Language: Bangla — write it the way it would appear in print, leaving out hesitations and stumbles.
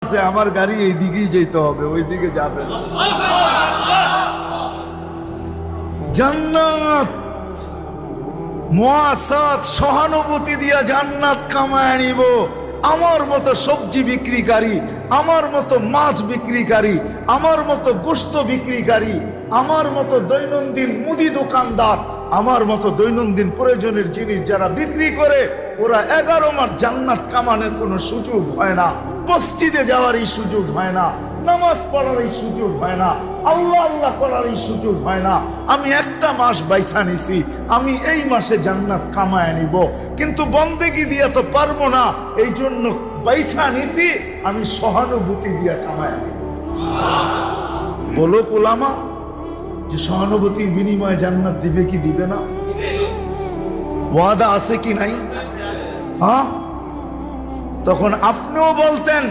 আছে আমার গাড়ি এই দিকেই যেতে হবে, ওই দিকে যাবে না। জান্নাত মুআসাত সহানুভূতি দিয়া জান্নাত কামায় নিব। আমার মতো সবজি বিক্রিকারী, আমার মতো মাছ বিক্রিকারী, আমার মতো গোশত বিক্রিকারী, আমার মতো দৈনন্দিন মুদি দোকানদার, আমার মতো দৈনন্দিন প্রয়োজনের জিনিস যারা বিক্রি করে, ওরা 11 মাস জান্নাত কামানোর কোনো সুযোগ হয় না, মসজিদে যাওয়ারই সুযোগ হয় না, নামাজ পড়ারই সুযোগ হয় না, আল্লাহ আল্লাহ করারই সুযোগ হয় না। আমি একটা মাস বাইসা নিছি, আমি এই মাসে জান্নাত কামায় নিব, কিন্তু বন্দেগি দিয়া তো পারবো না, এই জন্য বাইসা নিছি, আমি সহানুভূতি দিয়া কামায় নিব। বলো কোলামা যে সহানুভূতির বিনিময়ে জান্নাত দিবে কি দিবে না? ওয়াদা আছে কি নাই? হ্যাঁ, তখন আপনিও বলতেন